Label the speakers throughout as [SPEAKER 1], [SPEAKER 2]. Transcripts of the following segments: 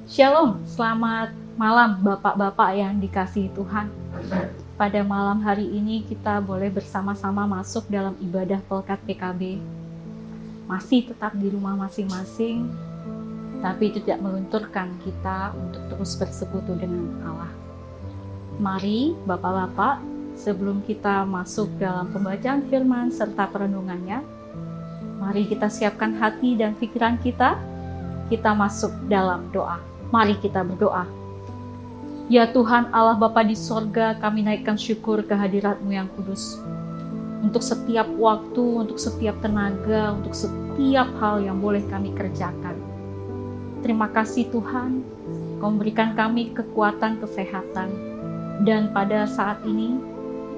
[SPEAKER 1] Shalom, selamat malam Bapak-Bapak yang dikasihi Tuhan. Pada malam hari ini kita boleh bersama-sama masuk dalam ibadah Pelkat PKB. Masih tetap di rumah masing-masing, tapi tidak melunturkan kita untuk terus bersekutu dengan Allah. Mari Bapak-Bapak, sebelum kita masuk dalam pembacaan firman serta perenungannya, mari kita siapkan hati dan pikiran kita masuk dalam doa. Mari kita berdoa. Ya Tuhan Allah Bapa di sorga, kami naikkan syukur kehadirat-Mu yang kudus. Untuk setiap waktu, untuk setiap tenaga, untuk setiap hal yang boleh kami kerjakan. Terima kasih Tuhan, Kau memberikan kami kekuatan, kesehatan. Dan pada saat ini,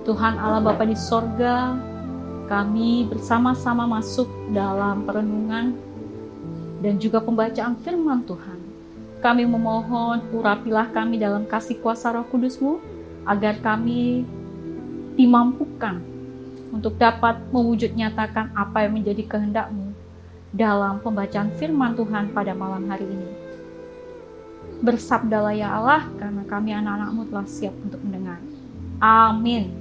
[SPEAKER 1] Tuhan Allah Bapa di sorga, kami bersama-sama masuk dalam perenungan dan juga pembacaan firman Tuhan. Kami memohon, urapilah kami dalam kasih kuasa Roh Kudus-Mu, agar kami dimampukan untuk dapat mewujud nyatakan apa yang menjadi kehendak-Mu dalam pembacaan firman Tuhan pada malam hari ini. Bersabdalah ya Allah, karena kami anak-anak-Mu telah siap untuk mendengar. Amin.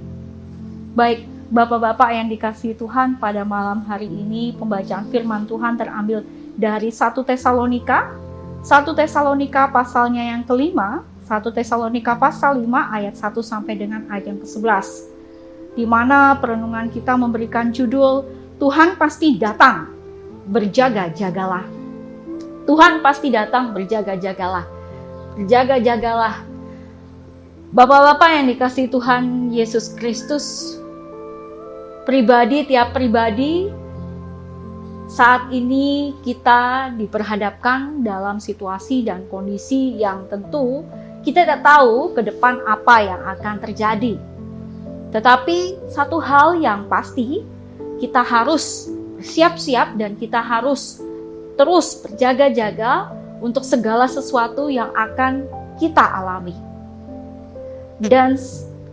[SPEAKER 1] Baik, Bapak-Bapak yang dikasihi Tuhan, pada malam hari ini pembacaan firman Tuhan terambil dari 1 Tesalonika pasalnya yang kelima, 1 Tesalonika pasal 5 ayat 1 sampai dengan ayat yang ke-11. Di mana perenungan kita memberikan judul Tuhan pasti datang, berjaga-jagalah. Tuhan pasti datang, berjaga-jagalah. Berjaga-jagalah. Bapak-bapak yang dikasihi Tuhan Yesus Kristus, tiap pribadi saat ini kita diperhadapkan dalam situasi dan kondisi yang tentu kita tidak tahu ke depan apa yang akan terjadi. Tetapi satu hal yang pasti, kita harus bersiap-siap dan kita harus terus berjaga-jaga untuk segala sesuatu yang akan kita alami. Dan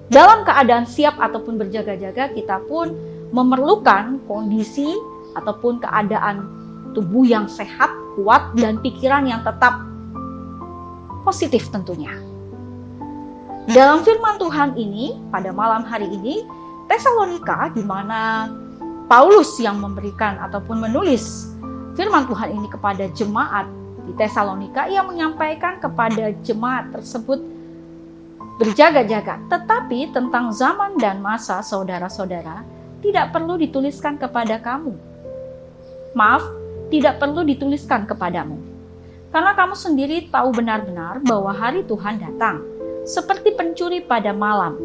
[SPEAKER 1] dalam keadaan siap ataupun berjaga-jaga, kita pun memerlukan kondisi ataupun keadaan tubuh yang sehat, kuat, dan pikiran yang tetap positif tentunya. Dalam firman Tuhan ini, pada malam hari ini, Tesalonika, di mana Paulus yang memberikan ataupun menulis firman Tuhan ini kepada jemaat di Tesalonika, ia menyampaikan kepada jemaat tersebut berjaga-jaga. Tetapi tentang zaman dan masa, saudara-saudara, tidak perlu dituliskan kepada kamu. Tidak perlu dituliskan kepadamu. Karena kamu sendiri tahu benar-benar bahwa hari Tuhan datang, seperti pencuri pada malam.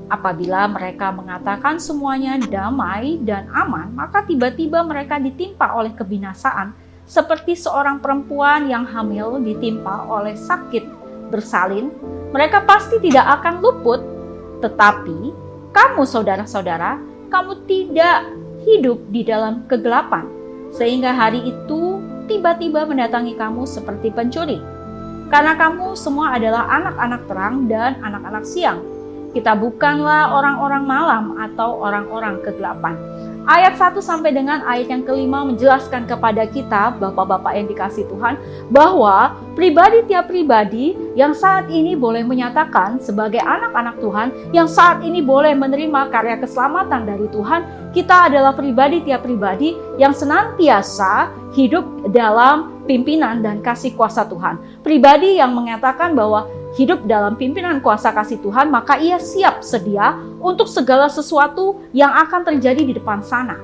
[SPEAKER 1] Apabila mereka mengatakan semuanya damai dan aman, maka tiba-tiba mereka ditimpa oleh kebinasaan, seperti seorang perempuan yang hamil ditimpa oleh sakit bersalin. Mereka pasti tidak akan luput, tetapi kamu saudara-saudara, kamu tidak hidup di dalam kegelapan, sehingga hari itu tiba-tiba mendatangi kamu seperti pencuri. Karena kamu semua adalah anak-anak terang dan anak-anak siang. Kita bukanlah orang-orang malam atau orang-orang kegelapan. Ayat 1 sampai dengan ayat yang kelima menjelaskan kepada kita, Bapak-bapak yang dikasihi Tuhan, bahwa tiap pribadi yang saat ini boleh menyatakan sebagai anak-anak Tuhan, yang saat ini boleh menerima karya keselamatan dari Tuhan, kita adalah tiap pribadi yang senantiasa hidup dalam pimpinan dan kasih kuasa Tuhan. Pribadi yang mengatakan bahwa hidup dalam pimpinan kuasa kasih Tuhan, maka ia siap sedia untuk segala sesuatu yang akan terjadi di depan sana.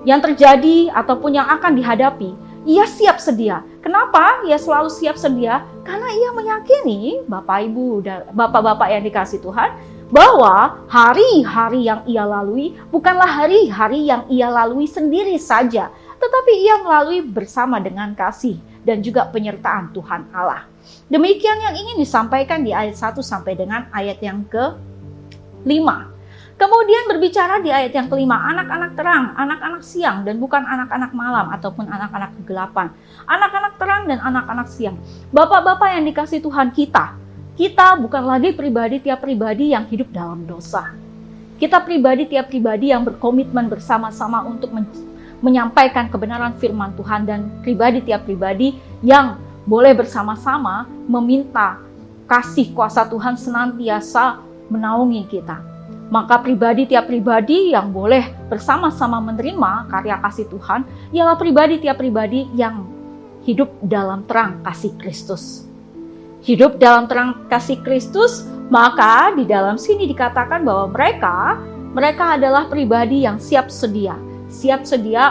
[SPEAKER 1] Yang terjadi ataupun yang akan dihadapi, ia siap sedia. Kenapa ia selalu siap sedia? Karena ia meyakini, Bapak Ibu dan Bapak-bapak yang dikasihi Tuhan, bahwa hari-hari yang ia lalui bukanlah hari-hari yang ia lalui sendiri saja, tetapi ia melalui bersama dengan kasih dan juga penyertaan Tuhan Allah. Demikian yang ingin disampaikan di ayat 1 sampai dengan ayat yang ke-5. Kemudian berbicara di ayat yang kelima, anak-anak terang, anak-anak siang, dan bukan anak-anak malam ataupun anak-anak kegelapan. Anak-anak terang dan anak-anak siang. Bapak-bapak yang dikasihi Tuhan kita, kita bukan lagi tiap pribadi yang hidup dalam dosa. Kita tiap pribadi yang berkomitmen bersama-sama untuk menyampaikan kebenaran firman Tuhan, dan tiap pribadi yang boleh bersama-sama meminta kasih kuasa Tuhan senantiasa menaungi kita. Maka tiap pribadi yang boleh bersama-sama menerima karya kasih Tuhan ialah tiap pribadi yang hidup dalam terang kasih Kristus. Hidup dalam terang kasih Kristus, maka di dalam sini dikatakan bahwa mereka adalah pribadi yang siap sedia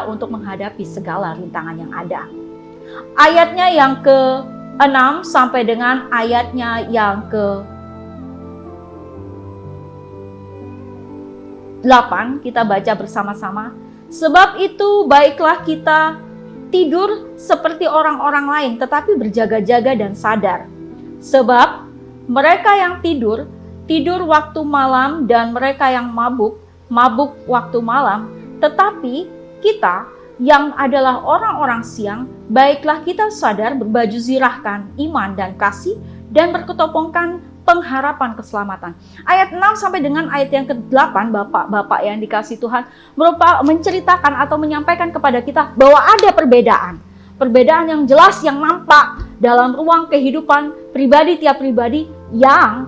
[SPEAKER 1] untuk menghadapi segala rintangan yang ada. Ayatnya yang ke-6 sampai dengan ayatnya yang ke-8 kita baca bersama-sama. Sebab itu baiklah kita tidur seperti orang-orang lain, tetapi berjaga-jaga dan sadar. Sebab mereka yang tidur waktu malam, dan mereka yang mabuk waktu malam. Tetapi kita yang adalah orang-orang siang, baiklah kita sadar, berbaju zirahkan iman dan kasih, dan berketopongkan pengharapan keselamatan. Ayat 6 sampai dengan ayat yang ke-8, Bapak-bapak yang dikasihi Tuhan, menceritakan atau menyampaikan kepada kita bahwa ada perbedaan yang jelas yang nampak dalam ruang kehidupan tiap pribadi yang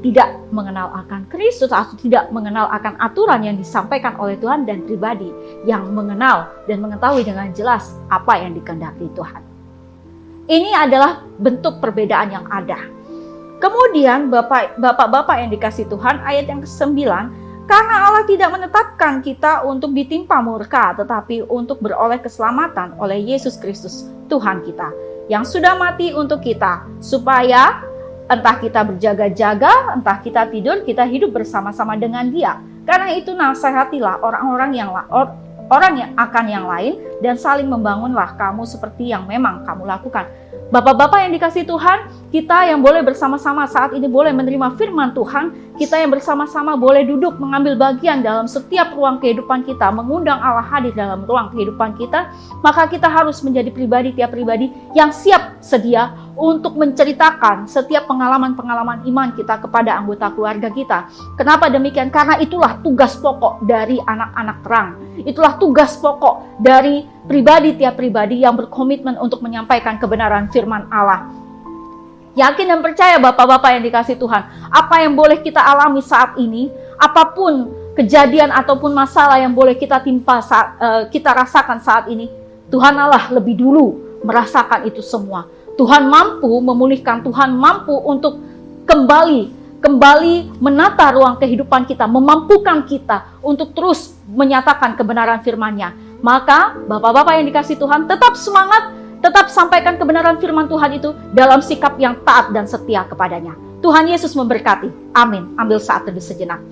[SPEAKER 1] tidak mengenal akan Kristus atau tidak mengenal akan aturan yang disampaikan oleh Tuhan, dan pribadi yang mengenal dan mengetahui dengan jelas apa yang dikehendaki Tuhan. Ini adalah bentuk perbedaan yang ada. Kemudian Bapak-bapak yang dikasihi Tuhan, ayat yang ke-9, karena Allah tidak menetapkan kita untuk ditimpa murka, tetapi untuk beroleh keselamatan oleh Yesus Kristus Tuhan kita, yang sudah mati untuk kita, supaya entah kita berjaga-jaga, entah kita tidur, kita hidup bersama-sama dengan Dia. Karena itu nasihatilah orang yang akan yang lain, dan saling membangunlah kamu seperti yang memang kamu lakukan. Bapak-bapak yang dikasihi Tuhan, kita yang boleh bersama-sama saat ini boleh menerima firman Tuhan, kita yang bersama-sama boleh duduk mengambil bagian dalam setiap ruang kehidupan kita, mengundang Allah hadir dalam ruang kehidupan kita, maka kita harus menjadi tiap pribadi yang siap sedia untuk menceritakan setiap pengalaman-pengalaman iman kita kepada anggota keluarga kita. Kenapa demikian? Karena itulah tugas pokok dari anak-anak terang. Itulah tugas pokok dari tiap pribadi yang berkomitmen untuk menyampaikan kebenaran firman Allah. Yakin dan percaya Bapak-bapak yang dikasihi Tuhan, apa yang boleh kita alami saat ini, apapun kejadian ataupun masalah yang boleh kita kita rasakan saat ini, Tuhan Allah lebih dulu merasakan itu semua. Tuhan mampu memulihkan, Tuhan mampu untuk kembali menata ruang kehidupan kita, memampukan kita untuk terus menyatakan kebenaran firman-Nya. Maka Bapak-bapak yang dikasihi Tuhan, tetap semangat, tetap sampaikan kebenaran firman Tuhan itu dalam sikap yang taat dan setia kepadanya. Tuhan Yesus memberkati. Amin. Ambil saat teduh sejenak.